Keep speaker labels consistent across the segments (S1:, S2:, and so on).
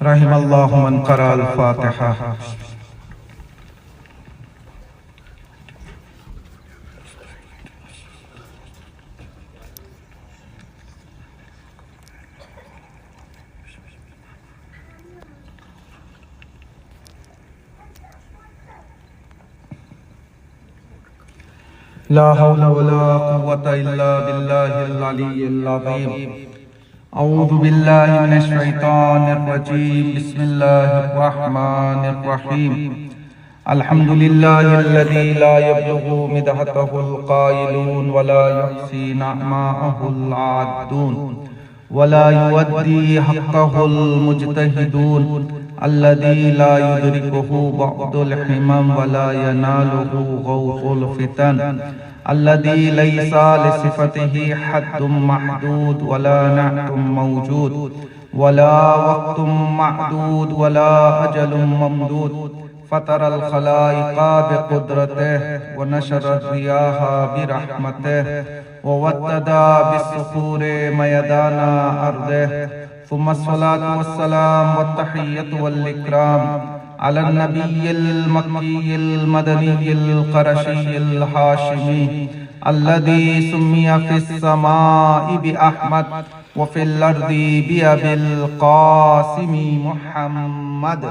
S1: رحم اللہ من قرأ الفاتحہ۔ لا حول ولا قوة الا باللہ العلی العظیم۔ اعوذ باللہ من الشیطان الرجیم، بسم اللہ الرحمن الرحیم۔ الحمد للہ الذی لا یبلغ مدحتہ القائلون ولا یحصی نعماءہ العادون ولا یودی حقہ المجتہدون الذي لا يدركه بعض الحمم ولا يناله غوث الفتن الذي ليس لصفته حد محدود ولا نعت موجود ولا وقت معدود ولا أجل ممدود فطر الخلائق بقدرته ونشر الرياح برحمته وودد بالصخور ميدان أرضه ثم الصلاة والسلام والتحية والإكرام على النبي المكي المدني القرشي الهاشمي الذي سمي في السماء بأحمد وفي الأرض بأبي القاسم محمد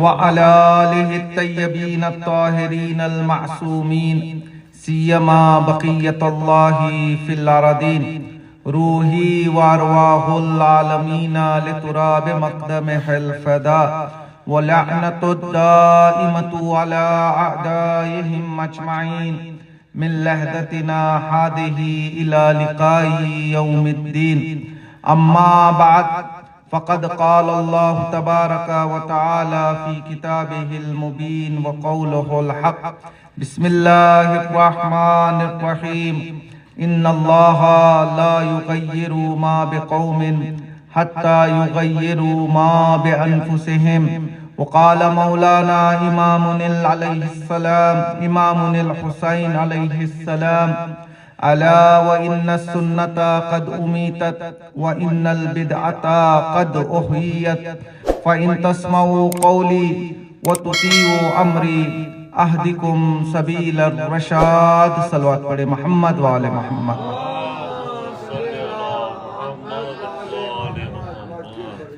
S1: وعلى آله الطيبين الطاهرين المعصومين سیما بقیت اللہ فی الارضین روحی وارواح العالمین لتراب مقدمہ الفداء ولعنت الدائمت علی اعدائهم اجمعین من لحظتنا هذه الى لقاء یوم الدین اما بعد فقد قال اللہ تبارک وتعالی فی کتابہ المبین وقولہ الحق بسم اللہ الرحمن الرحیم ان اللہ لا یغیر ما بقوم حتی یغیروا ما بانفسهم وقال مولانا امام الحسین علیہ السلام الا وان السنة قد امیتت وان البدعة قد احیت فان تسمعوا قولی وتطیعوا امری اہدکم سبیل الرشاد۔ صلوات پڑھے محمد وآل محمد۔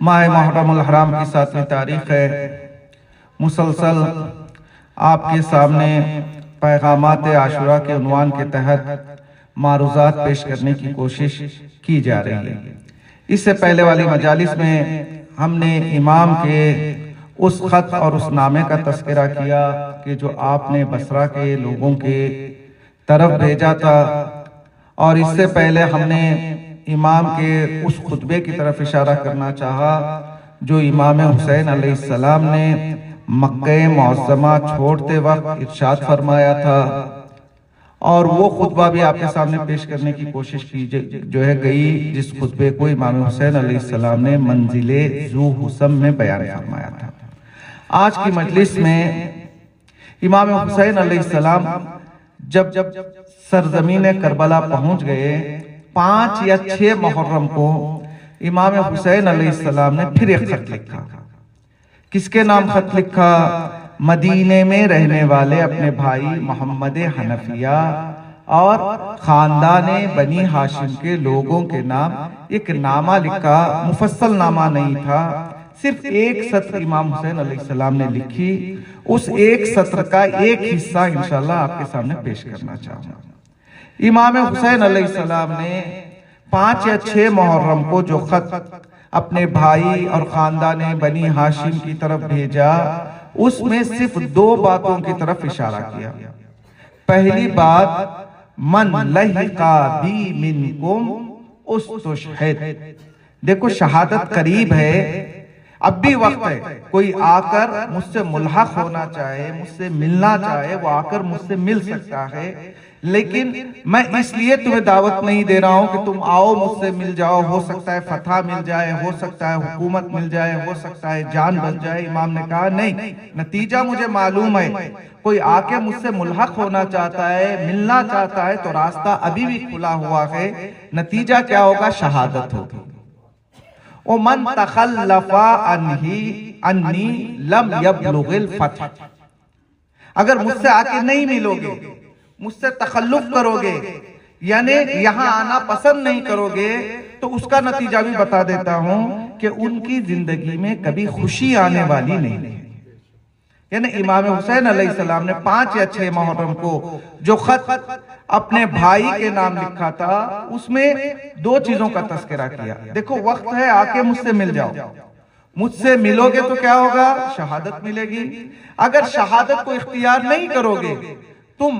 S1: ماہ محرم الحرام کی 7ویں تاریخ ہے۔ مسلسل آپ کے سامنے پیغامات عاشوراء کے عنوان کے تحت معروضات پیش کرنے کی کوشش کی جا رہی ہے۔ اس سے پہلے والی مجالس میں ہم نے امام کے اس خط اور اس نامے کا تذکرہ کیا کہ جو آپ نے بصرہ کے لوگوں کے طرف بھیجا تھا، اور اس سے پہلے ہم نے امام کے اس خطبے کی طرف اشارہ کرنا چاہا جو امام حسین علیہ السلام نے مکہ معظمہ چھوڑتے وقت ارشاد فرمایا تھا، اور وہ خطبہ بھی آپ کے سامنے پیش کرنے کی کوشش کی جو ہے گئی، جس خطبے کو امام حسین علیہ السلام نے منزل ذو حسم میں بیان فرمایا تھا۔ آج کی مجلس میں امام حسین علیہ السلام جب سرزمین کربلا پہنچ گئے، 5 یا 6 محرم کو امام حسین علیہ السلام نے پھر ایک خط لکھا۔ کس کے نام خط لکھا؟ مدینے میں رہنے والے اپنے بھائی محمد حنفیہ اور خاندان بنی ہاشم کے لوگوں کے نام ایک نامہ لکھا۔ مفصل نامہ نہیں تھا، صرف ایک سطر امام حسین علیہ السلام نے لکھی۔ اس ایک سطر کا ایک حصہ انشاءاللہ آپ کے سامنے پیش کرنا چاہوں گا۔ امام حسین علیہ السلام نے 5 یا 6 محرم کو جو خط اپنے بھائی اور خاندان بنی ہاشم کی طرف بھیجا، اس میں صرف 2 باتوں کی طرف اشارہ کیا۔ پہلی بات، من لحقا بی منکم استشہد، دیکھو شہادت قریب ہے، اب بھی وقت ہے، کوئی آ کر مجھ سے ملحق ہونا چاہے، مجھ سے ملنا چاہے، وہ آ کر مجھ سے مل سکتا ہے، لیکن میں اس لیے تمہیں دعوت نہیں دے رہا ہوں کہ تم آؤ مجھ سے مل جاؤ، ہو سکتا ہے فتح مل جائے، ہو سکتا ہے حکومت مل جائے، ہو سکتا ہے جان بچ جائے۔ امام نے کہا نہیں، نتیجہ مجھے معلوم ہے، کوئی آ کے مجھ سے ملحق ہونا چاہتا ہے، ملنا چاہتا ہے تو راستہ ابھی بھی کھلا ہوا ہے، نتیجہ کیا ہوگا؟ شہادت ہوگی۔ وَمَن تَخَلَّفَ عَنِّي لَمْ يَبْلُغِ الْفَتْحَ، اگر مجھ سے آ کے نہیں ملو گے، مجھ سے تخلف کرو گے، یعنی یہاں آنا پسند نہیں کرو گے، تو اس کا نتیجہ بھی بتا دیتا ہوں کہ ان کی زندگی میں کبھی خوشی آنے والی نہیں ہے۔ یعنی امام حسین علیہ السلام نے 5 یا 6 محرم کو جو خط اپنے بھائی کے نام لکھا تھا، اس میں 2 چیزوں کا تذکرہ کیا۔ دیکھو وقت ہے، آ کے مجھ سے مل جاؤ، مجھ سے ملو گے تو کیا ہوگا؟ شہادت ملے گی۔ اگر شہادت کو اختیار نہیں کرو گے، تم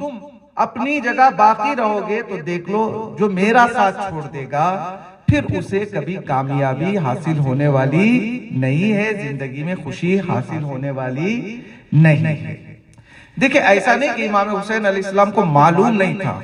S1: اپنی جگہ باقی رہو گے، تو دیکھ لو جو میرا ساتھ چھوڑ دے گا پھر اسے کبھی کامیابی حاصل ہونے والی نہیں ہے، زندگی میں خوشی حاصل ہونے والی نہیں ہے۔ دیکھیں ایسا نہیں کہ امام حسین علیہ السلام کو معلوم نہیں تھا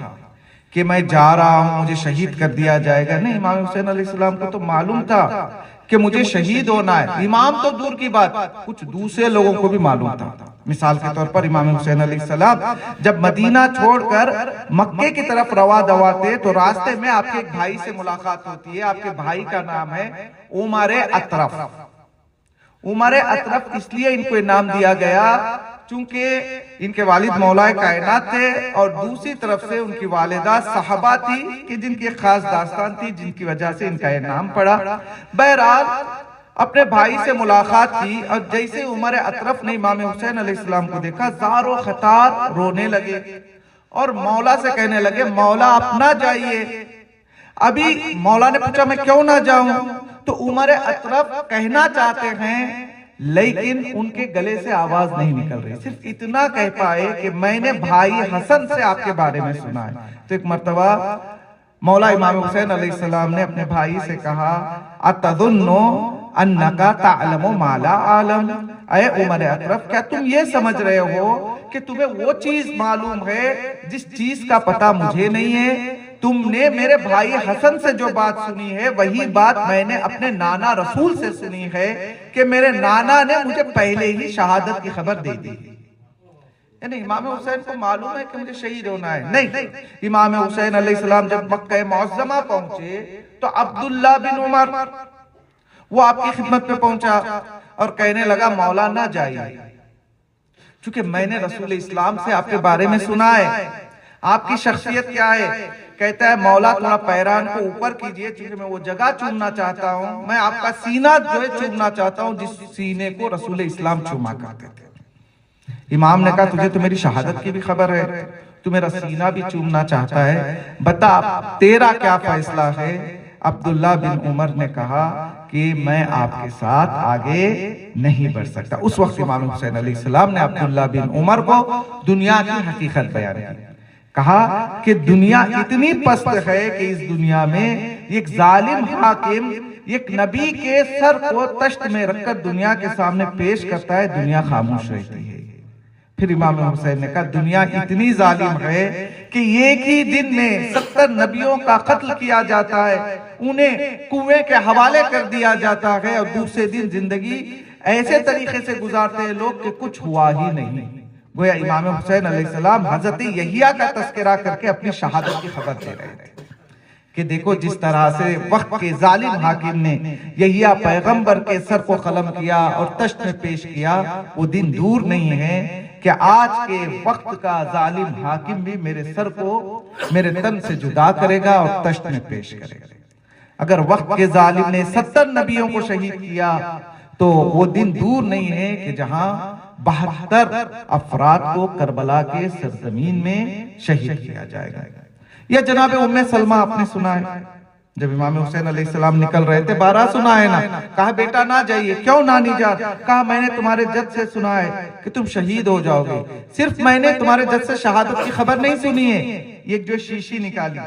S1: کہ میں جا رہا ہوں، مجھے شہید کر دیا جائے گا۔ نہیں، امام حسین علیہ السلام کو تو معلوم تھا کہ مجھے شہید ہونا ہے۔ امام تو دور کی بات، کچھ دوسرے لوگوں کو بھی معلوم تھا۔ مثال کے طور پر امام حسین علیہ السلام جب مدینہ چھوڑ کر مکے کی طرف روا دواتے تو راستے میں آپ کے ایک بھائی سے ملاقات ہوتی ہے۔ آپ کے بھائی کا نام ہے عمر اطرف۔ عمر اطرف اس لیے ان کو نام دیا گیا چونکہ ان کے والد مولا کائنات تھے، اور دوسری طرف سے ان کی والدہ صحابہ تھی کہ جن کی ایک خاص داستان تھی، جن کی وجہ سے ان کا یہ نام پڑا۔ بہرحال اپنے بھائی سے ملاقات کی، اور جیسے عمر اطرف نے امام حسین علیہ السلام کو دیکھا، زار و خطار رونے لگے اور مولا سے کہنے لگے مولا آپ نہ جائیے۔ ابھی مولا نے پوچھا میں کیوں نہ جاؤں؟ تو عمر اطرف کہنا چاہتے ہیں لیکن ان کے گلے سے آواز نہیں نکل رہی، صرف اتنا کہہ پائے کہ میں نے بھائی حسن سے آپ کے بارے میں سنا ہے۔ تو ایک مرتبہ مولا امام حسین علیہ السلام نے اپنے بھائی سے کہا اَتَظُنُّ أَنَّكَ تَعْلَمُ مَا لَا أَعْلَمُ، اے عمر اطرف کیا تم یہ سمجھ رہے ہو کہ تمہیں وہ چیز معلوم ہے جس چیز کا پتہ مجھے نہیں ہے؟ تم نے میرے بھائی حسن سے جو بات سنی ہے وہی بات میں نے اپنے نانا رسول سے سنی ہے کہ میرے نانا نے مجھے پہلے ہی شہادت کی خبر دے دی۔ یعنی امام حسین کو معلوم ہے کہ مجھے شہید ہونا ہے؟ نہیں، امام حسین علیہ السلام جب مکہ معظمہ پہنچے تو عبداللہ بن عمر وہ آپ کی خدمت میں پہنچا اور کہنے لگا مولا نہ جائیے، چونکہ میں نے رسول اسلام سے آپ کے بارے میں سنا ہے، آپ کی شخصیت کیا ہے؟ کہتا ہے مولا تھوڑا پیران کو اوپر کیجئے، چونکہ میں وہ جگہ چومنا چاہتا ہوں، میں آپ کا سینہ جو ہے چومنا چاہتا ہوں جس سینے کو رسول اسلام چوما کرتے تھے۔ امام نے کہا تجھے تو میری شہادت کی بھی خبر ہے، تو میرا سینہ بھی چومنا چاہتا ہے، بتا تیرا کیا فیصلہ ہے؟ عبداللہ بن عمر نے کہا کہ میں آپ کے ساتھ آگے نہیں بڑھ سکتا۔ اس وقت امام حسین علیہ السلام نے عبداللہ بن عمر کو دنیا کی حقیقت بیان کی، کہا کہ دنیا اتنی پست ہے کہ اس دنیا میں ایک ظالم حاکم ایک نبی کے سر کو تشت میں رکھ کر دنیا کے سامنے پیش کرتا ہے، دنیا خاموش رہتی ہے۔ پھر امام حسین نے کہا دنیا اتنی ظالم ہے کہ ایک ہی دن میں 70 نبیوں کا قتل کیا جاتا ہے، انہیں کنویں کے حوالے کر دیا جاتا ہے، اور دوسرے دن زندگی ایسے طریقے سے گزارتے ہیں لوگ کہ کچھ ہوا ہی نہیں۔ گویا امام حسین علیہ السلام حضرت یحییٰ کا تذکرہ کر کے اپنی شہادت کی خبر دے رہے تھے کہ دیکھو جس طرح سے وقت کے ظالم حاکم نے یحییٰ پیغمبر کے سر کو قلم کیا اور تشت میں پیش کیا، وہ دن دور نہیں ہے کہ آج کے وقت کا ظالم حاکم بھی میرے سر کو میرے تن سے جدا کرے گا اور تشت میں پیش کرے گا۔ اگر وقت کے ظالم نے 70 نبیوں کو شہید کیا تو وہ دن دور نہیں ہے کہ جہاں 72 افراد کو کربلا کے سرزمین میں شہید کیا جائے گا۔ یا جناب ام سلمہ آپ نے سنا ہے، جب امام حسین علیہ السلام نکل رہے تھے، 12 سنا ہے نا، کہا بیٹا نہ جائیے، کیوں نانی جان؟ کہا میں نے تمہارے جد سے سنا ہے کہ تم شہید ہو جاؤ گے، صرف میں نے تمہارے جد سے شہادت کی خبر نہیں سنی ہے، ایک جو شیشی نکالی،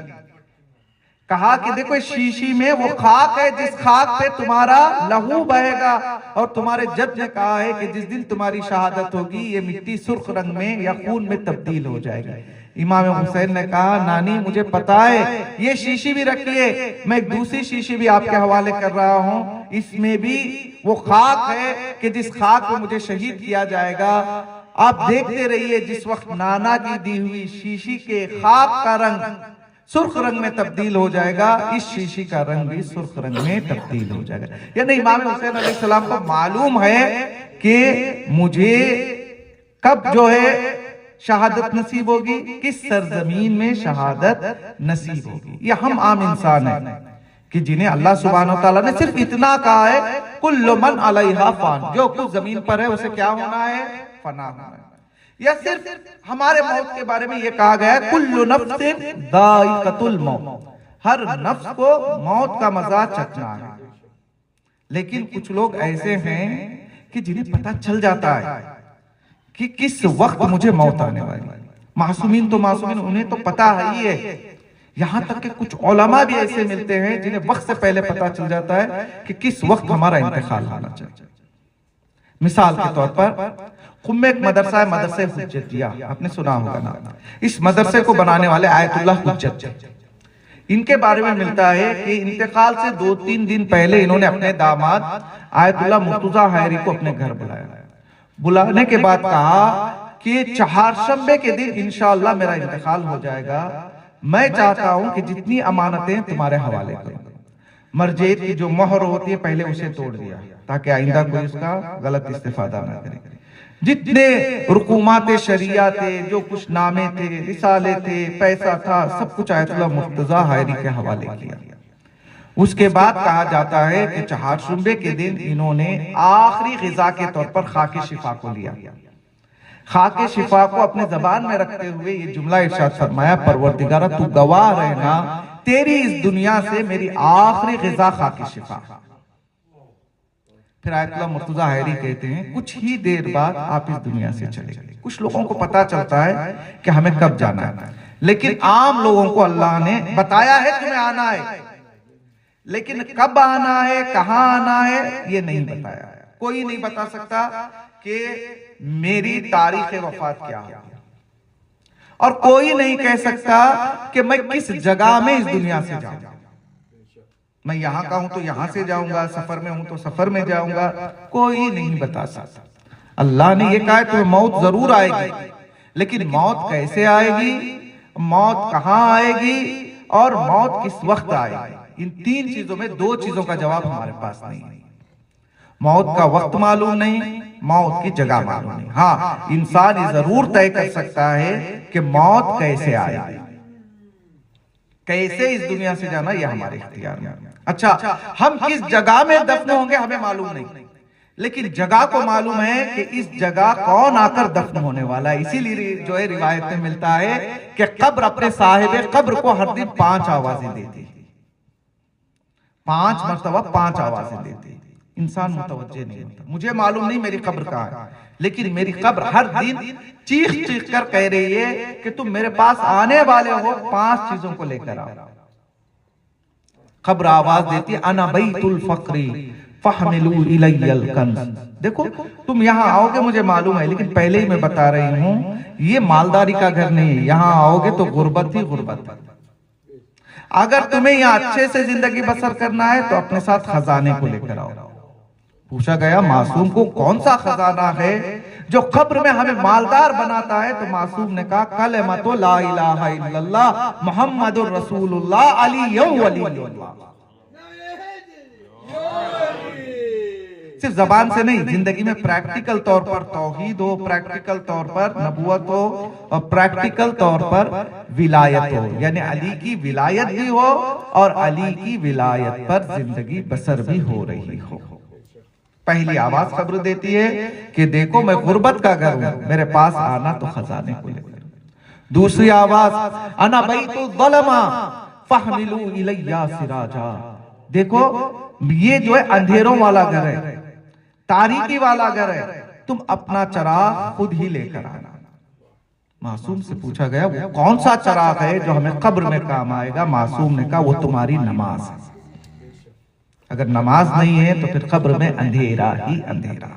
S1: کہا کہ دیکھو اس شیشی میں وہ خاک ہے جس خاک پہ تمہارا لہو بہے گا، اور تمہارے جد نے کہا ہے کہ جس دن تمہاری شہادت ہوگی یہ مٹی سرخ رنگ میں یا خون میں تبدیل ہو جائے گی۔ امام حسین نے کہا نانی مجھے پتا ہے یہ شیشی بھی رکھیے، میں ایک دوسری شیشی بھی آپ کے حوالے کر رہا ہوں، اس میں بھی وہ خاک ہے کہ جس خاک پہ مجھے شہید کیا جائے گا۔ آپ دیکھتے رہیے جس وقت نانا کی دی ہوئی شیشی کے خاک کا رنگ سرخ رنگ میں تبدیل ہو جائے گا، اس شیشی کا رنگ بھی سرخ رنگ میں تبدیل ہو جائے گا۔ یعنی امام حسین علیہ السلام کو معلوم ہے کہ مجھے کب جو ہے شہادت نصیب ہوگی، کس سرزمین میں شہادت نصیب ہوگی۔ یہ ہم عام انسان ہیں کہ جنہیں اللہ سبحانہ وتعالیٰ نے صرف اتنا کہا ہے کل من علیہا فان، جو کچھ زمین پر ہے اسے کیا ہونا ہے؟ فنا ہونا ہے۔ یا صرف ہمارے موت کے بارے میں یہ کہا گیا ہے کل نفس ذائقۃ الموت، ہر نفس کو موت کا مزہ چکھنا ہے۔ لیکن کچھ لوگ ایسے ہیں کہ جنہیں پتہ چل جاتا ہے کہ کس وقت مجھے موت آنے والی۔ معصومین تو معصومین، انہیں تو پتہ ہی ہے، یہاں تک کہ کچھ علماء بھی ایسے ملتے ہیں جنہیں وقت سے پہلے پتہ چل جاتا ہے کہ کس وقت ہمارا انتقال ہونا چاہیے۔ مثال کے طور پر قم ایک مدرسہ ہے، مدرسہ حجتیہ، آپ نے سنا ہوگا نا۔ اس مدرسے کو بنانے والے آیت اللہ حجت، ان کے بارے میں ملتا ہے کہ انتقال سے 2-3 دن پہلے انہوں نے اپنے داماد آیت اللہ مرتضیٰ حائری کو اپنے گھر بلایا۔ بلانے کے بعد کہا کہ چہارشنبے کے دن انشاءاللہ میرا انتقال ہو جائے گا، میں چاہتا ہوں کہ جتنی امانتیں تمہارے حوالے کروں۔ مرجعیت کی جو مہر ہوتی ہے پہلے اسے توڑ دیا تاکہ آئندہ کوئی اس کا غلط استفادہ نہ کرے۔ جتنے رقومات شریعہ تھے، جو کچھ نامے تھے، رسالے تھے، پیسہ تھا، سب کچھ آیت اللہ مرتضیٰ حائری کے حوالے کیا۔ اس کے بعد کہا جاتا ہے کہ چہارشنبے کے دن انہوں نے آخری غذا کے طور پر خاک شفا کو لیا۔ خاک شفا کو اپنے زبان میں رکھتے ہوئے یہ جملہ ارشاد فرمایا پروردگارہ تو گواہ رہنا تیری اس دنیا سے میری آخری غذا خاک شفا۔ پھر آیت اللہ مرتضیٰ حائری کہتے ہیں کچھ ہی دیر بعد آپ اس دنیا سے چلے گئے۔ کچھ لوگوں کو پتا چلتا ہے کہ ہمیں کب جانا ہے، لیکن عام لوگوں کو اللہ نے بتایا ہے تمہیں آنا ہے، لیکن کب آنا ہے، کہاں آنا ہے، یہ نہیں بتایا۔ کوئی نہیں بتا سکتا کہ میری تاریخ وفات کیا ہے، اور کوئی نہیں کہہ سکتا کہ میں کس جگہ میں اس دنیا سے جاؤں گا۔ میں یہاں کا ہوں تو یہاں سے جاؤں گا، سفر میں ہوں تو سفر میں جاؤں گا، کوئی نہیں بتا سکتا۔ اللہ نے یہ کہا ہے تمہیں موت ضرور آئے گی، لیکن موت کیسے آئے گی، موت کہاں آئے گی، اور موت کس وقت آئے گی، ان 3 چیزوں میں 2 چیزوں کا جواب ہمارے پاس نہیں ہے۔ موت کا وقت معلوم نہیں، موت کی جگہ معلوم نہیں۔ ہاں انسان یہ ضرور طے کر سکتا ہے کہ موت کیسے آئے گی، کیسے اس دنیا سے جانا، یہ ہمارے اختیار میں۔ اچھا ہم کس جگہ میں دفن ہوں گے ہمیں معلوم نہیں، لیکن جگہ کو معلوم ہے کہ اس جگہ کون آ کر دفن ہونے والا ہے۔ اسی لیے جو ہے روایت میں ملتا ہے کہ قبر اپنے صاحب قبر کو ہر دن 5 آوازیں دیتی، 5 مرتبہ 5 آوازیں دیتی۔ انسان متوجہ نہیں ہوتا، مجھے معلوم نہیں میری قبر کہاں ہے، لیکن میری قبر ہر دن چیخ چیخ کر کہہ رہی ہے کہ تم میرے پاس آنے والے ہو، 5 چیزوں کو لے کر آؤ۔ قبر آواز دیتی ہے انا بیت الفقر فحملوا الی الکنز، دیکھو تم یہاں آؤ گے مجھے معلوم ہے، لیکن پہلے ہی میں بتا رہی ہوں یہ مالداری کا گھر نہیں ہے، یہاں آؤ گے تو غربت ہی غربت ہے۔ اگر تمہیں یہاں اچھے سے زندگی بسر کرنا ہے تو اپنے ساتھ خزانے کو لے کر آؤ۔ پوچھا گیا معصوم کو کون سا خزانہ ہے جو قبر میں ہمیں مالدار بناتا ہے، تو معصوم نے کہا کلمۃ لا الہ الا اللہ محمد الرسول اللہ علی ولی اللہ۔ صرف زبان سے نہیں، زندگی میں پریکٹیکل طور پر توحید ہو، پریکٹیکل طور پر نبوت ہو، اور پریکٹیکل طور پر ولایت ہو، یعنی علی کی ولایت بھی ہو اور علی کی ولایت پر زندگی بسر بھی ہو رہی ہو۔ پہلی آواز قبر دیتی ہے کہ دیکھو میں غربت کا گھر ہوں، میرے پاس آنا تو خزانے کو لے کر۔ دوسری آواز انا بیت الظلمہ فحملوا الی سراجا، دیکھو یہ جو ہے اندھیروں والا گھر ہے، تاریکی والا گھر ہے، تم اپنا چراغ خود ہی لے کر آنا۔ معصوم سے پوچھا گیا وہ کون سا چراغ ہے جو ہمیں قبر میں کام آئے گا؟ معصوم نے کہا وہ تمہاری نماز ہے، اگر نماز نہیں ہے تو پھر قبر میں اندھیرا ہی اندھیرا۔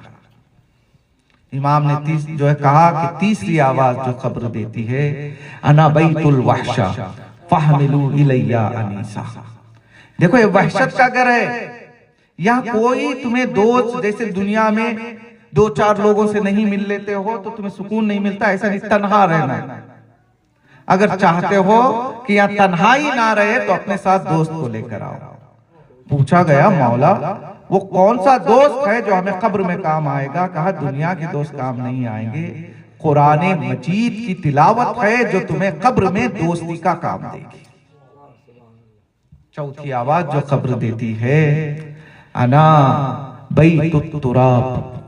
S1: امام نے جو ہے کہا کہ تیسری آواز جو خبر دیتی ہے انا بیت الوحشہ فحملوا الی انیسا. دیکھو یہ وحشت کا گھر ہے. یہاں کوئی تمہیں دوست جیسے دنیا میں دو چار لوگوں سے نہیں مل لیتے ہو تو تمہیں سکون نہیں ملتا، ایسا نہیں، تنہا رہنا ہے. اگر چاہتے ہو کہ یہاں تنہائی نہ رہے تو اپنے ساتھ دوست کو لے کر آؤ. پوچھا گیا مولا وہ کون سا دوست ہے جو ہمیں قبر میں کام آئے گا؟ کہا دنیا کے دوست کام نہیں آئیں گے، قرآن مجید کی تلاوت ہے جو تمہیں قبر میں دوستی کا کام دے گی. چوتھی آواز جو قبر دیتی ہے انا بیت التراب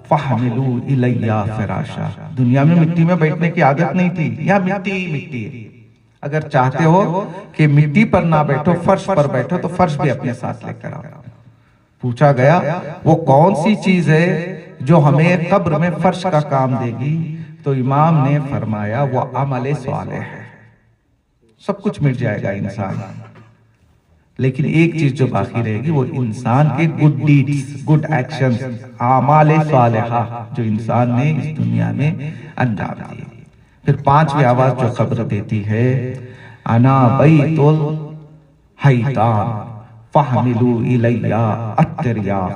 S1: فحملوا الی فراشا. دنیا میں مٹی میں بیٹھنے کی عادت نہیں تھی، یہاں مٹی ہی مٹی ہے. اگر چاہتے ہو کہ مٹی پر نہ بیٹھو، فرش پر بیٹھو تو فرش بھی اپنے ساتھ لے کر آؤ. پوچھا گیا وہ کون سی چیز ہے جو ہمیں قبر میں فرش کا کام دے گی؟ تو امام نے فرمایا وہ عمل صالح ہے. سب کچھ مٹ جائے گا انسان، لیکن ایک چیز جو باقی رہے گی وہ انسان کے گڈ ڈیڈز، گڈ ایکشنز، اعمال صالحہ جو انسان نے اس دنیا میں انجام دیے. پھر پانچویں آواز جو خبر دیتی ہے انا بیت الحیتان فحملوا الی التریاق.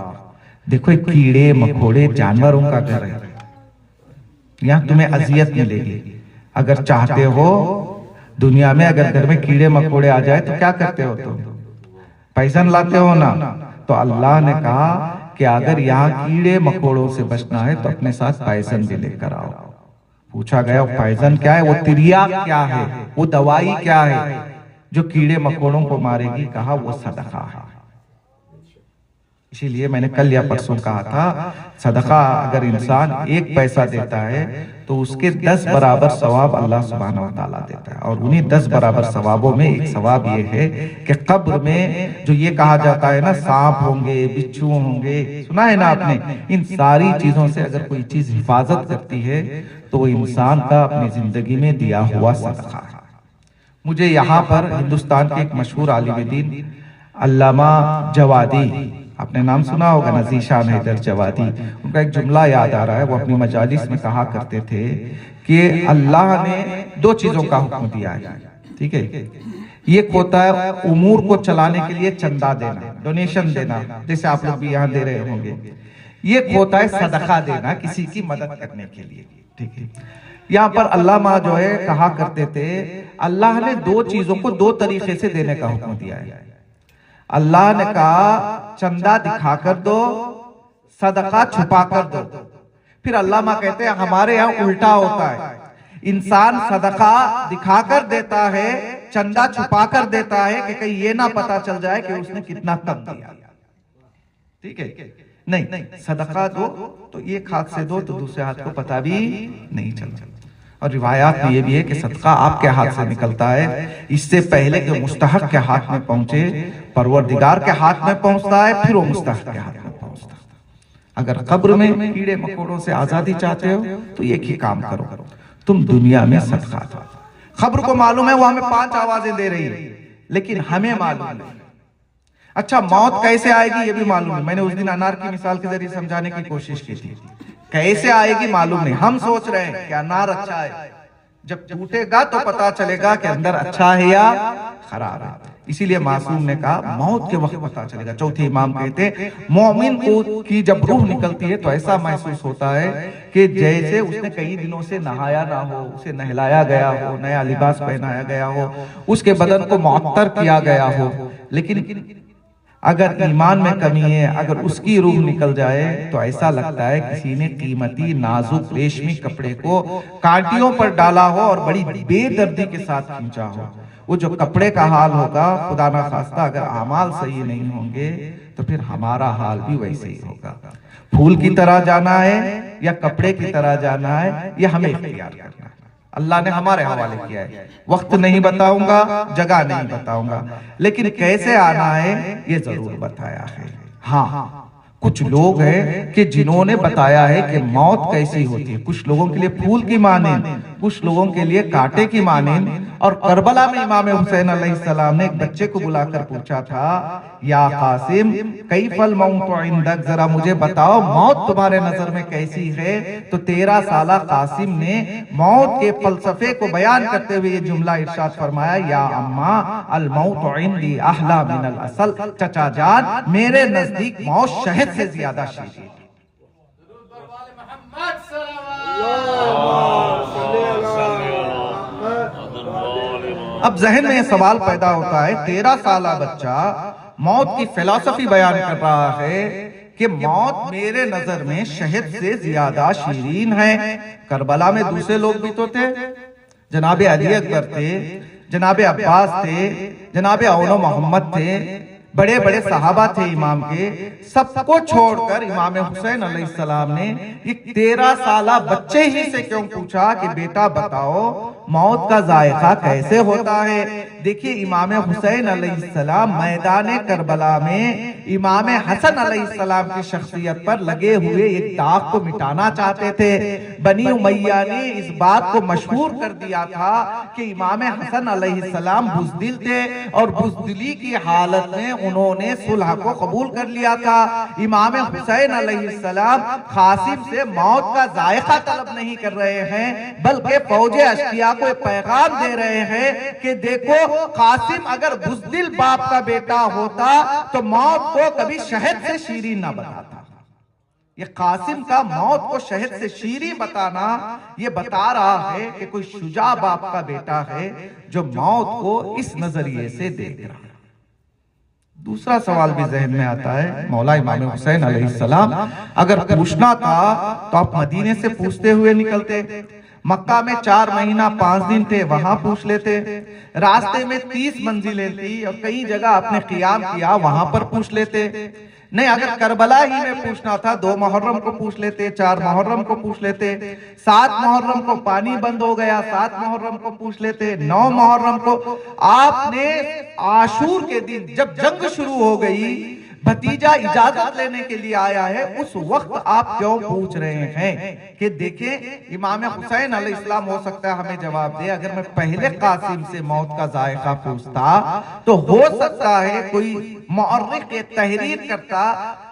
S1: دیکھو کیڑے مکوڑے جانوروں کا گھر ہے، یہاں تمہیں اذیت ملے گی. اگر چاہتے ہو دنیا میں اگر گھر میں کیڑے مکوڑے آ جائے تو کیا کرتے ہو تم؟ پیسن لاتے ہو نا. تو اللہ نے کہا کہ اگر یہاں کیڑے مکوڑوں سے بچنا ہے تو اپنے ساتھ پائزن بھی لے کر آؤ. پوچھا گیا پائزن کیا ہے؟ وہ تریاق کیا ہے؟ وہ دوائی کیا ہے جو کیڑے مکوڑوں کو مارے گی؟ کہا وہ صدقہ ہے. اسی لیے میں نے کل یا پرسوں کہا تھا صدقہ اگر انسان 1 پیسہ دیتا ہے تو اس کے 10 برابر ثواب اللہ سبحانہ و تعالیٰ دیتا ہے. اور انہی 10 برابر ثوابوں میں ایک ثواب یہ ہے کہ قبر میں جو یہ کہا جاتا ہے نا سانپ ہوں گے، بچھو ہوں گے، سنا ہے نا آپ نے، ان ساری چیزوں سے اگر کوئی چیز حفاظت کرتی ہے تو وہ انسان کا اپنی زندگی میں دیا ہوا صدقہ ہے. مجھے یہاں پر ہندوستان کے ایک مشہور عالم دین علامہ جوادی، آپ نے نام سنا ہوگا، نذیر شاہ حیدر جوادی، ان کا ایک جملہ یاد آ رہا ہے. وہ اپنی مجالس میں کہا کرتے تھے کہ اللہ نے 2 چیزوں کا حکم دیا ہے. ٹھیک ہے، ایک ہوتا ہے امور کو چلانے کے لیے چندہ دینا، ڈونیشن دینا، جیسے آپ لوگ بھی یہاں دے رہے ہوں گے. ایک ہوتا ہے صدقہ دینا، کسی کی مدد کرنے کے لیے. ٹھیک ہے، یہاں پر علامہ جو ہے کہا کرتے تھے اللہ نے 2 چیزوں کو 2 طریقے سے دینے کا حکم دیا ہے. اللہ نے کہا چندہ دکھا کر دو، صدقہ چھپا کر دو. پھر علامہ کہتے ہیں ہمارے یہاں الٹا ہوتا ہے، انسان صدقہ دکھا کر دیتا ہے، چندہ چھپا کر دیتا ہے کہ کہیں یہ نہ پتا چل جائے کہ اس نے کتنا کم دیا. ٹھیک ہے، نہیں، صدقہ دو تو ایک ہاتھ سے دو تو دوسرے ہاتھ کو پتا بھی نہیں چلتا. اور روایات میں یہ بھی ہے کہ صدقہ آپ کے ہاتھ سے نکلتا ہے اس سے پہلے کہ مستحق کے ہاتھ میں پہنچے، پروردگار کے ہاتھ میں پہنچتا ہے، پھر وہ مستحق کے ہاتھ میں پہنچتا ہے. اگر قبر میں کیڑے مکوڑوں سے آزادی چاہتے ہو تو ایک ہی کام کرو، تم دنیا میں صدقہ دو. خبر کو معلوم ہے وہ ہمیں 5 آوازیں دے رہی ہے، لیکن ہمیں معلوم نہیں. اچھا موت کیسے آئے گی یہ بھی معلوم ہے. میں نے اس دن انار کی مثال کے ذریعے سمجھانے کی کوشش کی تھی. کیسے آئے گی معلوم نہیں. ہم سوچ رہے ہیں کہ انار اچھا ہے، جب ٹوٹے گا تو پتا چلے گا کہ اندر اچھا ہے یا خراب ہے. اسی لیے معصوم نے کہا موت کے وقت پتا چلے گا. چوتھے امام کہتے ہیں مومن کی جب روح نکلتی ہے تو ایسا محسوس ہوتا ہے کہ جیسے اس نے کئی دنوں سے نہایا نہ ہو، اسے نہلایا گیا ہو، نیا لباس پہنایا گیا ہو، اس کے بدن کو معطر کیا گیا ہو. لیکن اگر ایمان میں کمی ہے، اگر اس کی روح نکل جائے تو ایسا لگتا ہے کسی نے قیمتی نازک ریشمی کپڑے کو کانٹیوں پر ڈالا ہو اور بڑی بے دردی کے ساتھ کھینچا ہو. وہ جو کپڑے کا حال ہوگا خدا نہ خواستہ اگر اعمال صحیح نہیں ہوں گے تو پھر ہمارا حال بھی ویسے ہی ہوگا. پھول کی طرح جانا ہے یا کپڑے کی طرح جانا ہے یہ ہمیں اختیار کرنا ہے. اللہ نے ہمارے حوالے کیا ہے. وقت نہیں بتاؤں گا، جگہ نہیں بتاؤں گا، لیکن کیسے آنا ہے یہ ضرور بتایا ہے. ہاں کچھ لوگ ہیں کہ جنہوں نے بتایا ہے کہ موت کیسی ہوتی ہے، کچھ لوگوں کے لیے پھول کی مانند، کچھ لوگوں کے لیے کانٹے کی مانند۔ اور کربلا میں امام حسین علیہ السلام نے ایک بچے کو بلا کر پوچھا تھا، یا قاسم کیف الموت عندک، ذرا مجھے بتاؤ موت تمہارے نظر میں کیسی ہے؟ تو 13 سالہ قاسم نے موت کے فلسفے کو بیان کرتے ہوئے یہ جملہ ارشاد فرمایا، یا اماں الموت عندی احلی من العسل، چچا جان میرے نزدیک موت شہد سے زیادہ شیرین۔ اب ذہن میں یہ سوال پیدا ہوتا ہے، 13 سالہ بچہ موت کی فلسفی بیان کر رہا ہے کہ موت میرے نظر میں شہد سے زیادہ شیرین ہے۔ کربلا میں دوسرے لوگ بھی تو تھے، جناب علی اکبر تھے، جناب عباس تھے، جناب اون و محمد تھے، بڑے بڑے صحابہ تھے امام کے، سب کو چھوڑ کر امام حسین علیہ السلام نے ایک 13 سالہ بچے ہی سے کیوں پوچھا کہ بیٹا بتاؤ موت کا ذائقہ کیسے ہوتا ہے؟ دیکھیے امام حسین علیہ السلام میدان کربلا میں امام حسن علیہ السلام کی شخصیت پر لگے ہوئے ایک داغ کو مٹانا چاہتے تھے۔ بنی امیہ نے اس بات کو مشہور کر دیا تھا کہ امام حسن علیہ السلام بزدل تھے، اور بزدلی کی حالت میں انہوں نے صلح کو قبول کر لیا تھا۔ امام حسین علیہ السلام قاسم سے موت کا ذائقہ طلب نہیں کر رہے ہیں، بلکہ فوج اشقیاء کو ایک پیغام دے رہے ہیں کہ دیکھو قاسم اگر بزدل باپ کا بیٹا ہوتا تو موت کو کبھی شہد سے شیرین نہ بتاتا۔ یہ قاسم کا موت کو شہد سے شیریں بتانا یہ بتا رہا ہے کہ کوئی شجاع باپ کا بیٹا ہے جو موت کو اس نظریے سے دیکھ رہا ہے۔ دوسرا سوال بھی ذہن میں آتا ہے، مولا امام حسین علیہ السلام اگر پوچھنا تھا تو آپ مدینے سے پوچھتے ہوئے نکلتے، مکہ میں 4 مہینہ 5 دن تھے وہاں پوچھ لیتے، راستے میں 30 منزلیں تھی اور کئی جگہ آپ نے قیام کیا وہاں پر پوچھ لیتے۔ نہیں، اگر کربلا ہی میں پوچھنا تھا 2 محرم کو پوچھ لیتے، 4 محرم کو پوچھ لیتے، 7 محرم کو پانی بند ہو گیا 7 محرم کو پوچھ لیتے، 9 محرم کو۔ آپ نے عاشور کے دن جب جنگ شروع ہو گئی، بھتیجا اجازت لینے کے لیے آیا ہے، اس وقت آپ کیوں پوچھ رہے ہیں؟ کہ دیکھیں امام حسین علیہ السلام ہو سکتا ہے ہمیں جواب دے، اگر میں پہلے قاسم سے موت کا ذائقہ پوچھتا تو ہو سکتا ہے کوئی مورخ تحریر کرتا،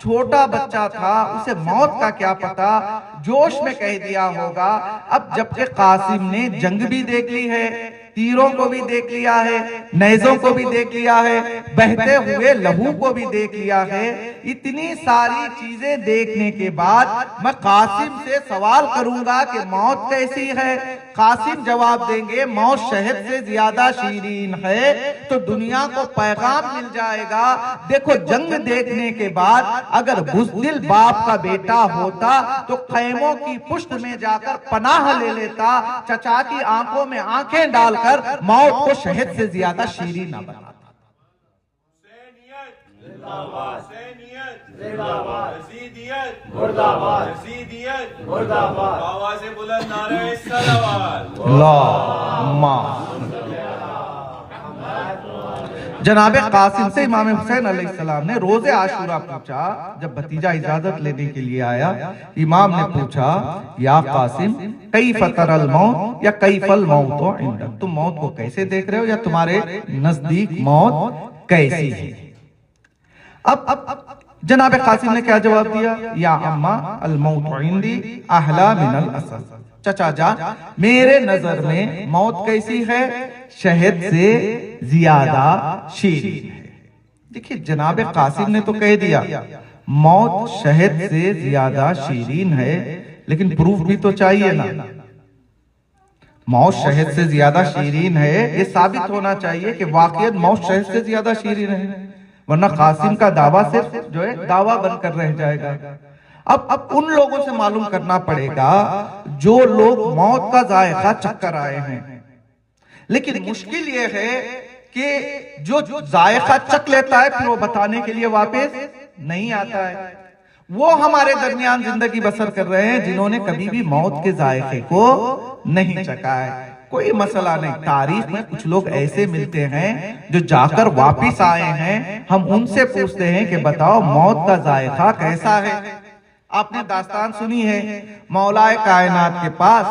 S1: چھوٹا بچہ تھا اسے موت کا کیا پتا، جوش میں کہہ دیا ہوگا۔ اب جبکہ قاسم نے جنگ بھی دیکھ لی ہے، تیروں کو بھی دیکھ لیا ہے، نیزوں کو بھی دیکھ لیا ہے، بہتے ہوئے لہو کو بھی دیکھ لیا ہے، اتنی ساری چیزیں دیکھنے کے بعد میں قاسم سے سوال کروں گا کہ موت کیسی ہے؟ قاسم جواب دیں گے موت شہد سے زیادہ شیرین ہے، تو دنیا کو پیغام مل جائے گا۔ دیکھو جنگ دیکھنے کے بعد اگر بزدل باپ کا بیٹا ہوتا تو خیموں کی پشت میں جا کر پناہ لے لیتا، چچا کی آنکھوں میں آنکھیں ڈال کر موت کو شہد سے زیادہ شیرین نہ بناتا۔ جناب قاسم سے امام حسین علیہ السلام نے روز عاشورہ پوچھا، جب بھتیجا اجازت لینے کے لیے آیا، امام نے پوچھا یا قاسم کیف تری الموت یا کیف الموت عندک، تم موت کو کیسے دیکھ رہے ہو یا تمہارے نزدیک موت کیسی ہے؟ اب جناب قاسم نے کیا جواب دیا؟ یا اماں الموت عندی احلی من العسل، چچا جان میرے نظر میں موت کیسی ہے؟ شہد سے زیادہ شیرین ہے۔ دیکھیں جناب قاسم نے تو کہہ دیا موت شہد سے زیادہ شیرین ہے، لیکن پروف بھی تو چاہیے نا۔ موت شہد سے زیادہ شیرین ہے یہ ثابت ہونا چاہیے کہ واقعاً موت شہد سے زیادہ شیرین ہے، ورنہ قاسم کا دعویٰ صرف جو ہے دعویٰ بن کر رہ جائے گا۔ اب ان لوگوں سے معلوم کرنا پڑے گا جو لوگ موت کا ذائقہ چکھ کر آئے ہیں، لیکن مشکل یہ ہے کہ جو ذائقہ چکھ لیتا ہے پھر وہ بتانے کے لیے واپس نہیں آتا ہے۔ وہ ہمارے درمیان زندگی بسر کر رہے ہیں جنہوں نے کبھی بھی موت کے ذائقے کو نہیں چکھا ہے۔ کوئی مسئلہ نہیں. تاریخ میں کچھ لوگ ایسے ملتے ہیں جو جا کر واپس آئے ہیں, ہم ان سے پوچھتے ہیں کہ بتاؤ موت کا ذائقہ کیسا ہے. آپ نے داستان سنی ہے, مولا کائنات کے پاس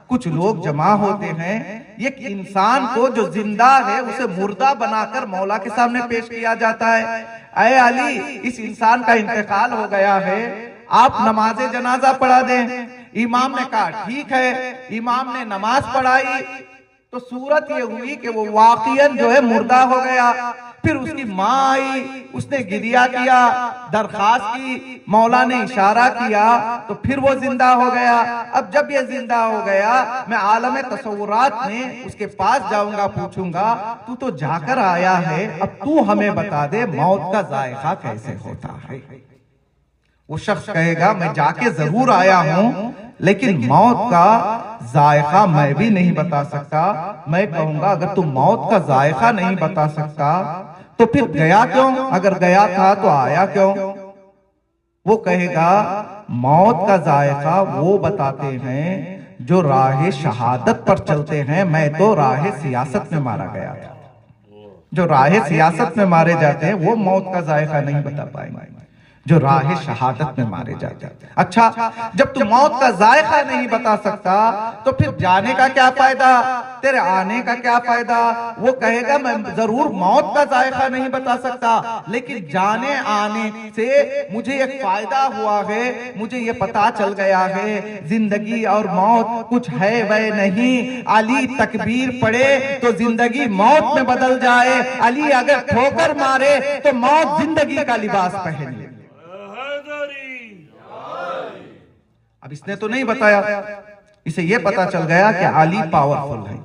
S1: کچھ لوگ جمع ہوتے ہیں, ایک انسان کو جو زندہ ہے اسے مردہ بنا کر مولا کے سامنے پیش کیا جاتا ہے. اے علی, اس انسان کا انتقال ہو گیا ہے, آپ نماز جنازہ پڑھا دیں. امام نے کہا ٹھیک ہے. امام نے نماز پڑھائی تو صورت یہ ہوئی کہ وہ واقعاً جو ہے مردہ ہو گیا. پھر اس کی ماں آئی, اس نے گریہ کیا, درخواست کی, مولا نے اشارہ کیا تو پھر وہ زندہ ہو گیا. اب جب یہ زندہ ہو گیا, میں عالم تصورات میں اس کے پاس جاؤں گا, پوچھوں گا تو تو جا کر آیا ہے, اب تو ہمیں بتا دے موت کا ذائقہ کیسے ہوتا ہے. وہ شخص کہے گا میں جا کے ضرور آیا ہوں, لیکن موت کا ذائقہ میں بھی نہیں بتا سکتا. میں کہوں گا اگر تم موت کا ذائقہ نہیں بتا سکتا تو پھر گیا کیوں؟ اگر گیا تھا تو آیا کیوں؟ وہ کہے گا موت کا ذائقہ وہ بتاتے ہیں جو راہ شہادت پر چلتے ہیں. میں تو راہ سیاست میں مارا گیا تھا. جو راہ سیاست میں مارے جاتے ہیں وہ موت کا ذائقہ نہیں بتا پائیں گے, جو راہ شہادت میں مارے جاتے ہیں. اچھا, جب تو موت کا ذائقہ نہیں بتا سکتا تو پھر جانے کا کیا فائدہ, تیرے آنے کا کیا فائدہ؟ وہ کہے گا میں ضرور موت کا ذائقہ نہیں بتا سکتا, لیکن جانے آنے سے مجھے ایک فائدہ ہوا ہے. مجھے یہ پتا چل گیا ہے زندگی اور موت کچھ ہے وہ نہیں. علی تکبیر پڑے تو زندگی موت میں بدل جائے. علی اگر ٹھوکر مارے تو موت زندگی کا لباس پہن لے. اب اس نے تو نہیں بتایا, اسے یہ پتا چل گیا کہ علی پاورفل ہے,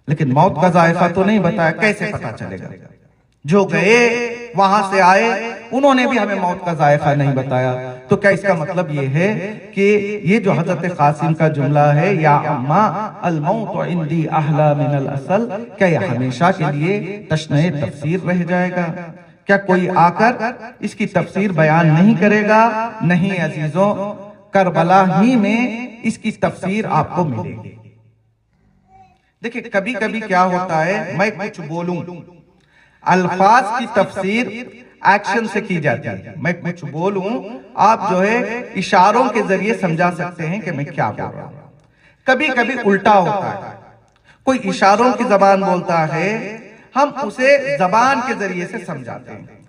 S1: لیکن موت کا ذائقہ تو نہیں بتایا. کیسے پتا چلے گا؟ جو گئے وہاں سے آئے انہوں نے بھی ہمیں موت کا ذائقہ نہیں بتایا. تو کیا اس کا مطلب یہ ہے کہ یہ جو حضرت قاسم کا جملہ ہے یا اما الموت عندی احلی من الاصل, کیا یہ ہمیشہ کے لیے تشنہ تفسیر رہ جائے گا؟ کیا کوئی آ کر اس کی تفسیر بیان نہیں کرے گا؟ نہیں عزیزوں, کربلا ہی میں اس کی تفسیر آپ کو ملے گی. دیکھیں کبھی کبھی کیا ہوتا ہے, میں کچھ بولوں, الفاظ کی تفسیر ایکشن سے کی جاتی ہے. میں کچھ بولوں, آپ جو ہے اشاروں کے ذریعے سمجھا سکتے ہیں کہ میں کیا بول رہا ہوں. کبھی کبھی الٹا ہوتا ہے, کوئی اشاروں کی زبان بولتا ہے, ہم اسے زبان کے ذریعے سے سمجھاتے ہیں.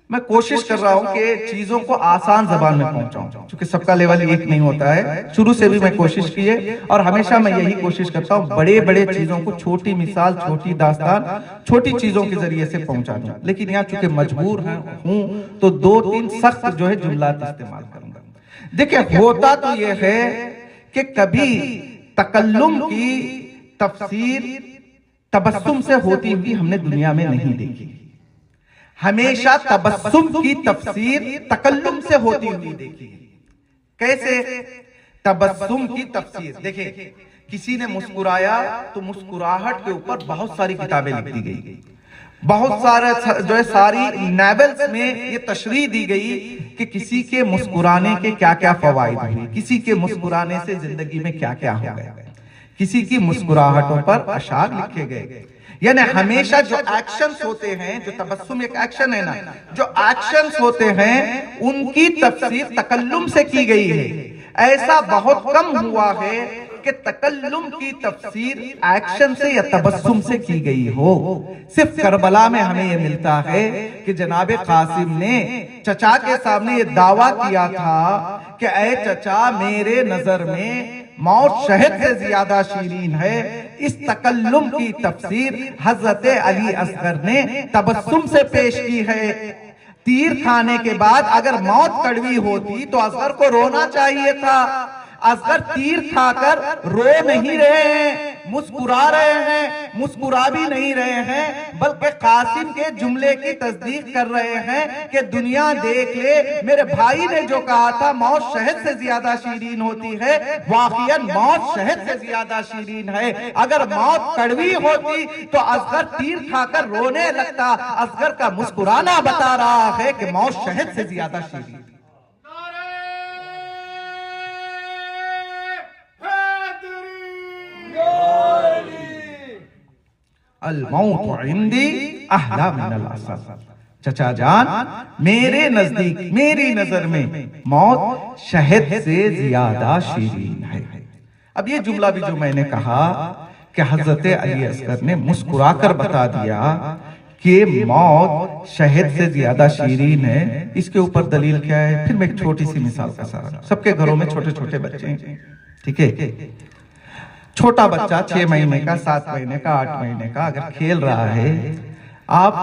S1: میں کوشش کر رہا ہوں کہ چیزوں کو آسان زبان میں پہنچاؤں, چونکہ سب کا لیول ایک نہیں ہوتا ہے. شروع سے بھی میں کوشش کی ہے اور ہمیشہ میں یہی کوشش کرتا ہوں بڑے بڑے چیزوں کو چھوٹی مثال, چھوٹی داستان, چھوٹی چیزوں کے ذریعے سے پہنچا دوں. لیکن یہاں چونکہ مجبور ہوں تو 2-3 سخت جو ہے جملات استعمال کروں گا. دیکھیں ہوتا تو یہ ہے کہ کبھی تکلم کی تفسیر تبسم سے ہوتی ہوئی ہم نے دنیا میں نہیں دیکھی. ہمیشہ تبسم کی تفسیر تکلم سے ہوتی ہوئی دیکھی. کیسے تبسم کی تفسیر؟ دیکھیں کسی نے مسکرایا تو مسکراہٹ کے اوپر بہت ساری کتابیں لکھ دی گئی, بہت سارے جو ہے ساری ناولز میں یہ تشریح دی گئی کہ کسی کے مسکرانے کے کیا کیا فوائد ہوئی, کسی کے مسکرانے سے زندگی میں کیا کیا ہو گیا, کسی کی مسکراہٹوں پر اشعار لکھے گئے. یعنی ہمیشہ جو ایکشنز ہوتے ہیں, جو تبسم ایک ایکشن ہے نا, جو ایکشنز ہوتے ہیں ان کی تفسیر تکلم سے کی گئی ہے. ایسا بہت کم ہوا ہے کہ تکلم کی تفسیر ایکشن سے یا تبسم سے کی گئی ہو. صرف کربلا میں ہمیں یہ ملتا ہے کہ جناب قاسم نے چچا کے سامنے یہ دعویٰ کیا تھا کہ اے چچا میرے نظر میں موت شہد سے زیادہ شیرین ہے. اس تکلم کی تفسیر حضرت علی اصغر نے تبسم سے پیش کی ہے. تیر کھانے کے بعد اگر موت کڑوی ہوتی تو اصغر کو رونا چاہیے تھا. اصغر تیر کھا کر رو نہیں رہے ہیں, مسکرا رہے ہیں, مسکرا بھی نہیں رہے ہیں, بلکہ قاسم کے جملے کی تصدیق کر رہے ہیں کہ دنیا دیکھ لے میرے بھائی نے جو کہا تھا موت شہد سے زیادہ شیرین ہوتی ہے, واقعاً موت شہد سے زیادہ شیرین ہے. اگر موت کڑوی ہوتی تو اصغر تیر کھا کر رونے لگتا. اصغر کا مسکرانا بتا رہا ہے کہ موت شہد سے زیادہ شیرین. الموت عندی احلی من العسل، چچا جان میرے نزدیک، میری نظر میں موت شہد سے زیادہ شیرین ہے۔ اب یہ جملہ بھی جو میں نے کہا کہ حضرت علی اصغر نے مسکرا کر بتا دیا کہ موت شہد سے زیادہ شیرین ہے، اس کے اوپر دلیل کیا ہے؟ پھر میں ایک چھوٹی سی مثال کا سہارا، سب کے گھروں میں چھوٹے چھوٹے بچے ہیں، ٹھیک ہے؟ چھوٹا بچہ 6 مہینے کا، 7 مہینے کا، 8 مہینے کا اگر کھیل رہا ہے، آپ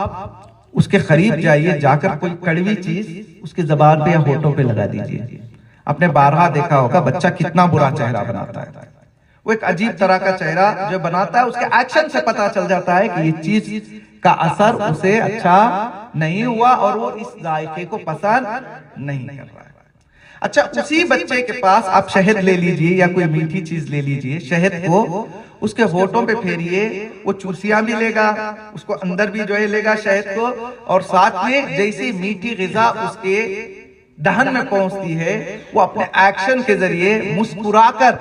S1: اس کے قریب جائیے، جا کر کوئی کڑوی چیز اس کی زبان پہ یا ہونٹوں پہ لگا دیجئے۔ آپ نے بارہا دیکھا ہوگا بچہ کتنا برا چہرہ بناتا ہے، وہ ایک عجیب طرح کا چہرہ جو بناتا ہے، اس کے ایکشن سے پتا چل جاتا ہے کہ یہ چیز کا اثر اسے اچھا نہیں ہوا اور وہ اس ذائقے کو پسند نہیں کر رہا ہے۔ اچھا، اسی بچے کے پاس آپ شہد لے لیجئے یا کوئی میٹھی چیز لے لیجئے، شہد کو اس کے ہونٹوں پہ پھیریے، وہ چوسیاں بھی لے گا، اس کو اندر بھی جو ہے لے گا شہد کو، اور ساتھ میں جیسی میٹھی غذا اس کے دہن میں پہنچتی ہے، وہ اپنے ایکشن کے ذریعے مسکرا کر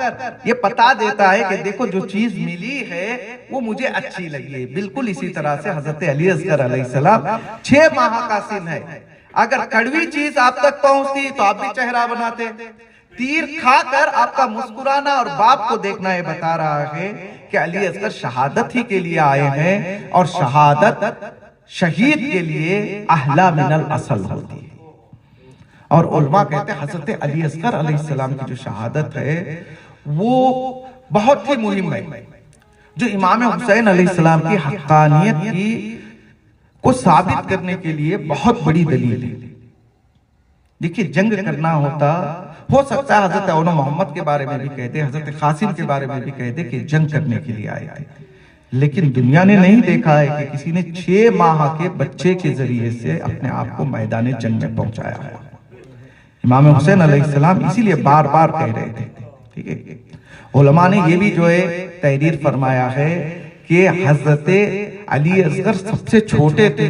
S1: یہ پتا دیتا ہے کہ دیکھو جو چیز ملی ہے وہ مجھے اچھی لگی ہے۔ بالکل اسی طرح سے حضرت علی اصغر علیہ السلام 6 ماہ کا سن ہے، اگر کڑوی چیز آپ تک پہنچتی تو آپ بھی چہرہ بناتے، تیر کھا کر آپ کا مسکرانا اور باپ کو دیکھنا یہ بتا رہا ہے کہ علی اصغر شہادت ہی کے لیے آئے ہیں، اور شہادت شہید کے لیے احلی من العسل ہوتی ہے۔ اور علماء کہتے ہیں حضرت علی اصغر علیہ السلام کی جو شہادت ہے وہ بہت ہی مہم ہے، جو امام حسین علیہ السلام کی حقانیت کی کو ثابت کرنے کے لیے بہت بڑی دلیل ہے۔ دیکھیے، جنگ کرنا ہوتا، ہو سکتا ہے حضرت اون محمد کے بارے میں بھی کہتے، حضرت قاسم کے بارے میں بھی کہتے کہ جنگ کرنے کے لیے آئے تھے، لیکن دنیا نے نہیں دیکھا ہے کہ کسی نے 6 ماہ کے بچے کے ذریعے سے اپنے آپ کو میدان جنگ میں پہنچایا ہے۔ امام حسین علیہ السلام اسی لیے بار بار کہہ رہے تھے، ٹھیک ہے؟ علماء نے یہ بھی جو ہے تحریر فرمایا ہے کہ حضرت علی اصغر سب سے چھوٹے تھے،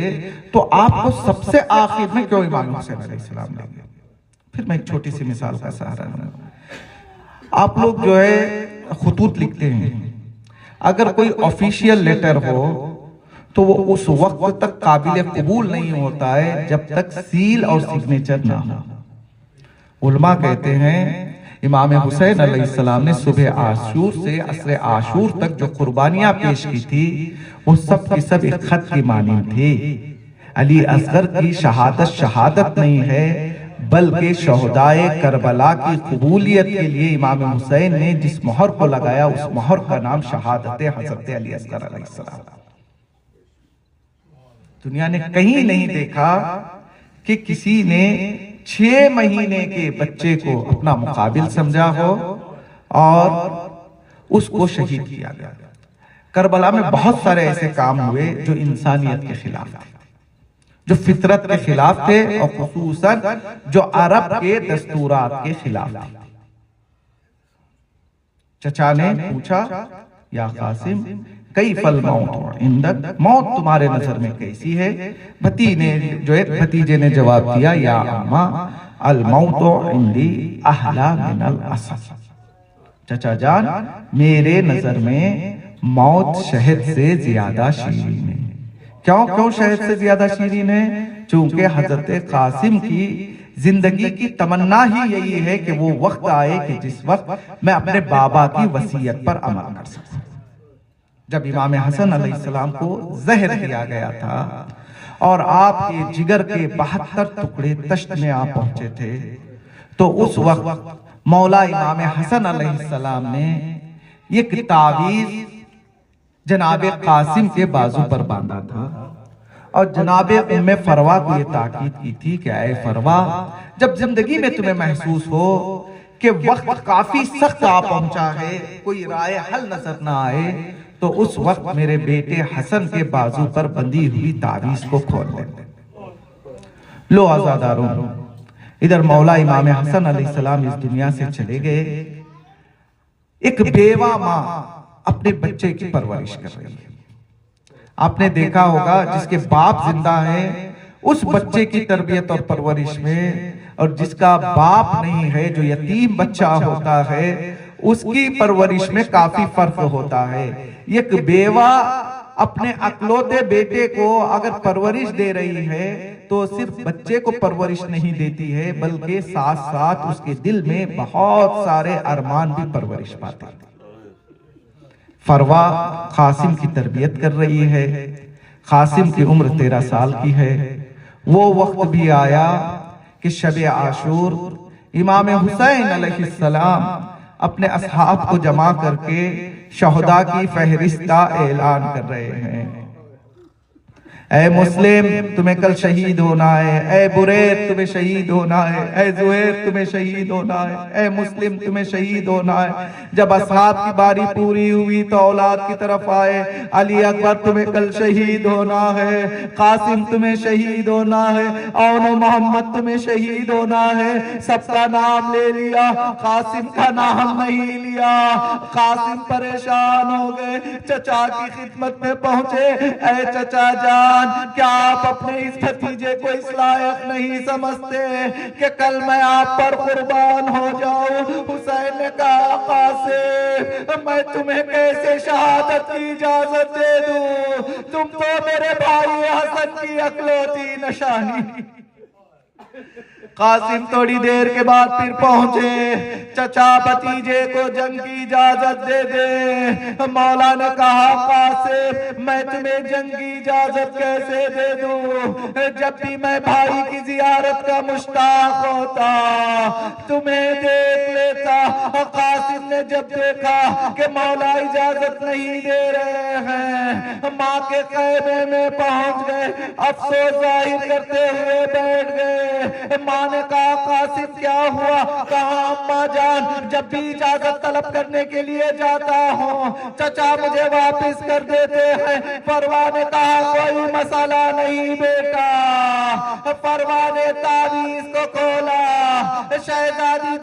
S1: تو آپ کو سب سے آخر میں کیوں امام حسین علیہ السلام لے گئے؟ پھر میں ایک چھوٹی سی مثال کا سہارا لوں۔ آپ لوگ جو ہے خطوط لکھتے ہیں، اگر کوئی آفیشیل لیٹر ہو تو وہ اس وقت تک قابل قبول نہیں ہوتا ہے جب تک سیل اور سگنیچر نہ ہو۔ علماء کہتے ہیں امام حسین علیہ السلام نے صبح عاشور سے عصر عاشور تک جو قربانیاں پیش کی تھی وہ سب کی سب ایک خط کی مانند تھی۔ علی اصغر کی شہادت شہادت نہیں ہے بلکہ شہدائے کربلا کی قبولیت کے لیے امام حسین نے جس مہر کو لگایا اس مہر کا نام شہادت حضرت علی اصغر علیہ السلام۔ دنیا نے کہیں نہیں دیکھا کہ کسی نے 6 مہینے کے بچے کو اپنا مقابل سمجھا ہو اور اس کو شہید کیا گیا۔ کربلا میں بہت سارے ایسے کام ہوئے جو انسانیت کے خلاف تھے، جو فطرت کے خلاف تھے، اور خصوصاً جو عرب کے دستورات کے خلاف تھے۔ چچا نے پوچھا، یا قاسم کیف الموت عندک، موت تمہارے نظر میں کیسی ہے؟ بھتیجے نے جواب دیا، یا اما الموت عندی احلی من العسل، چچا جان میرے نظر میں موت شہد سے زیادہ شیرین ہے۔ کیوں شہد سے زیادہ شیرین ہے؟ چونکہ حضرت قاسم کی زندگی کی تمنا ہی یہی ہے کہ وہ وقت آئے کہ جس وقت میں اپنے بابا کی وصیت پر عمل کر سکوں۔ جب امام حسن علیہ السلام کو زہر دیا گیا تھا اور آپ کے جگر کے 72 ٹکڑے تشت میں آپ پہنچے تھے، تو اس وقت مولا امام حسن علیہ السلام نے ایک تعویذ جناب قاسم کے بازو پر باندھا تھا، اور جناب ام فروا کو یہ تاکید کی تھی کہ اے فروا، جب زندگی میں تمہیں محسوس ہو کہ وقت کافی سخت آ پہنچا ہے، کوئی رائے حل نظر نہ آئے، تو اس وقت میرے بیٹے حسن کے بازو پر بندھی ہوئی تعویذ کو کھول دیں۔ لو آزاداروں، ادھر مولا امام حسن علیہ السلام اس دنیا سے چلے گئے، ایک بیوہ ماں اپنے بچے کی پرورش کر رہی ہے۔ آپ نے دیکھا ہوگا جس کے باپ زندہ ہے اس بچے کی تربیت اور پرورش میں، اور جس کا باپ نہیں ہے، جو یتیم بچہ ہوتا ہے، اس کی پرورش میں کافی فرق ہوتا ہے۔ ایک بیوہ اپنے اکلوتے بیٹے کو اگر پرورش دے رہی ہے تو صرف بچے کو پرورش نہیں دیتی ہے بلکہ ساتھ ساتھ اس کے دل میں بہت سارے ارمان بھی پرورش پاتے ہیں۔ فروا قاسم کی تربیت کر رہی ہے، قاسم کی عمر 13 سال کی ہے۔ وہ وقت بھی آیا کہ شب عاشور امام حسین علیہ السلام اپنے اصحاب کو جمع کر کے شہداء کی فہرست کا اعلان کر رہے ہیں۔ اے مسلم تمہیں کل شہید ہونا ہے، اے برید تمہیں شہید ہونا ہے، اے زہیر تمہیں شہید ہونا ہے، اے مسلم تمہیں شہید ہونا ہے۔ جب اصحاب کی باری پوری ہوئی تو اولاد کی طرف آئے، علی اکبر تمہیں کل شہید ہونا ہے، قاسم تمہیں شہید ہونا ہے، اون و محمد تمہیں شہید ہونا ہے۔ سب کا نام لے لیا، قاسم کا نام نہیں لیا۔ قاسم پریشان ہو گئے، چچا کی خدمت میں پہنچے، اے چچا جان کیا آپ اپنے اس بھتیجے کو اس لائق نہیں سمجھتے کہ کل میں آپ پر قربان ہو جاؤں؟ حسین نے کہا قاسم میں تمہیں کیسے شہادت کی اجازت دے دوں؟ تم تو میرے بھائی حسن کی اکلوتی نشانی۔ قاسم تھوڑی دیر کے بعد پھر پہنچے، چچا بھتیجے کو جنگ کی اجازت دے دے۔ مولا نے کہا قاسم میں تمہیں جنگ کی اجازت کیسے دے دوں؟ جب بھی میں بھائی کی زیارت کا مشتاق ہوتا تمہیں دیکھ لیتا۔ قاسم نے جب دیکھا کہ مولا اجازت نہیں دے رہے ہیں، ماں کے خیمے میں پہنچ گئے، افسوس ظاہر کرتے ہوئے بیٹھ گئے۔ ماں نے کہا قاسم کیا ہوا؟ کہا اماں جان جب بھی اجازت طلب کرنے کے لیے جاتا ہوں چچا مجھے واپس کر دیتے ہیں۔ فروا نے کہا کوئی مسئلہ نہیں بیٹا۔ فروا نے تعویذ کو کھولا، شہزادی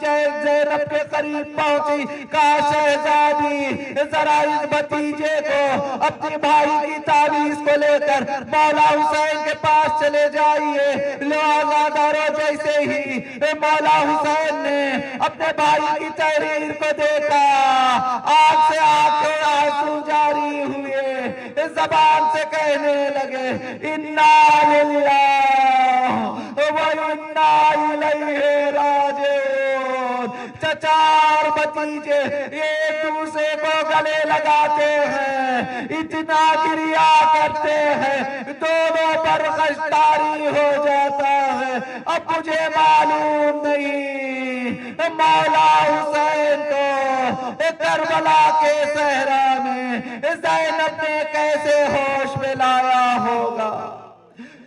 S1: زینب کے قریب پہنچی، کہا شہزادی ذرا اس بھتیجے کو اپنی بھائی کی تعویذ کو لے کر مولا حسین کے پاس چلے جائیے۔ لہذا دارو جیسے ہی مولا حسین نے اپنے بھائی کی تحریر کو دیکھا، آنکھ سے آنکھیں آنسو جاری ہوئے، زبان سے کہنے لگے انا للہ و انا الیہ راجعون۔ چچا اور بھتیجے ایک دوسرے کو گلے لگاتے ہیں، اتنا گریا کرتے ہیں، دونوں پر خشداری ہو جاتا ہے۔ اب مجھے معلوم نہیں مولا حسین کو کربلا کے صحرا میں زینب نے کیسے ہوش میں لایا ہوگا۔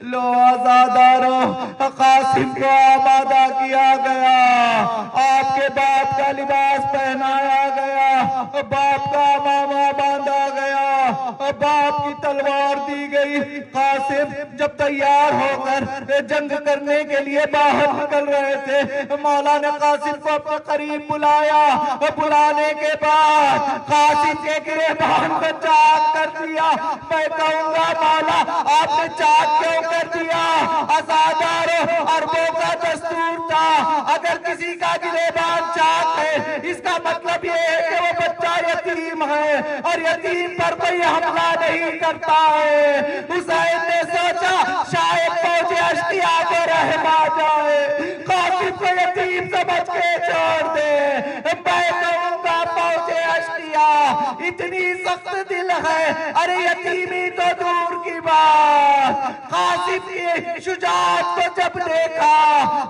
S1: لو آزادارو قاسم کو آمادہ کیا گیا، آپ کے باپ کا لباس پہنایا گیا، باپ کا امامہ باندھا گیا، باپ کی تلوار دی گئی۔ قاسم جب تیار ہو کر جنگ کرنے کے لیے باہر نکل رہے تھے، مولا نے قاسم کو اپنے قریب بلایا۔ بلانے کے بعد قاسم کے گریبان کو چاک کر دیا۔ میں کہوں گا مولا آپ نے چاک کیوں کر دیا؟ عزادارو عربوں کا دستور تھا اگر کسی کا گریبان چاک ہے اس کا مطلب یہ ہے کہ وہ بچہ یتیم ہے اور یتیم پر کوئی حملہ نہیں کرتا ہے۔ حسین نے سوچا شاید فوج اشقیا کو رحم آ جائے، قاسم کو یتیم سمجھ کے چھوڑ دے۔ میں کہوں گا فوج اشقیا اتنی سخت دل ہے، ارے یتیمی تو دور کی بات۔ قاسم کی شجاعت کو جب دیکھا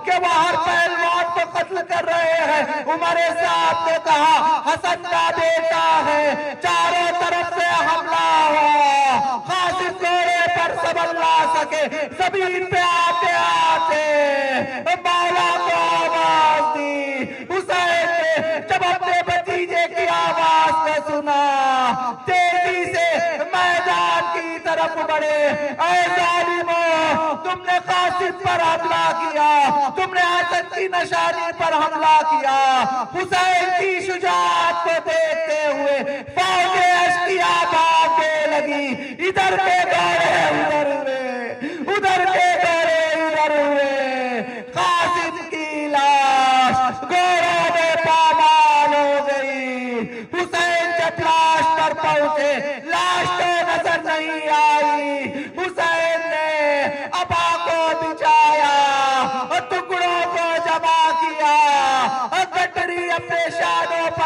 S1: کہ وہ ہر پہلوان کو قتل کر رہے ہیں، عمر صاحب نے کہا حسن کا بیٹا ہے، چاروں طرف سے حملہ ہوا، قاسم گھوڑے پر سبر لا سکے، زمین پہ آتے آتے مولا کو آواز دی۔ حسین نے جب اپنے بھتیجے کی آواز کو سنا تیزی سے میدان کی طرف بڑھے۔ اے ظالموں تم نے قاسم پر حملہ کیا، تم نے حسن کی نشانی پر حملہ کیا۔ حسین کی شجاعت کو دیکھتے ہوئے فوج اشقیا بھاگنے لگی، ادھر کے گھوڑے ادھر ہوئے، ادھر کے گھوڑے ادھر ہوئے۔ قاسم کی لاش گھوڑوں میں پامال ہو گئی۔ حسین جب لاش پر پہنچے لاش تو نظر نہیں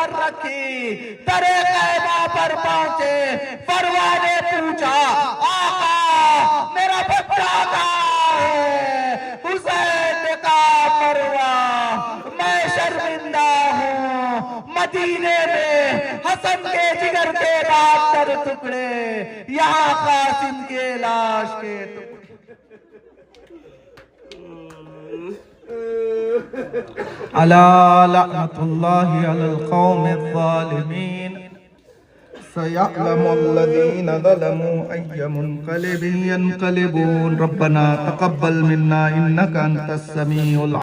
S1: پر رکھی، درے خیمہ پر پہنچے، فروا نے پوچھا آقا میرا بچہ کہاں ہے؟ حسین نے کہا فروا میں شرمندہ ہوں، مدینے میں حسن کے جگر کے 72 ٹکڑے، یہاں قاسم کے لاش کے ٹکڑے۔ الا لعنت اللہ علی القوم الظالمین سيعلم الذين ظلموا أي منقلب ينقلبون ربنا تقبل منا إنك أنت السميع العليم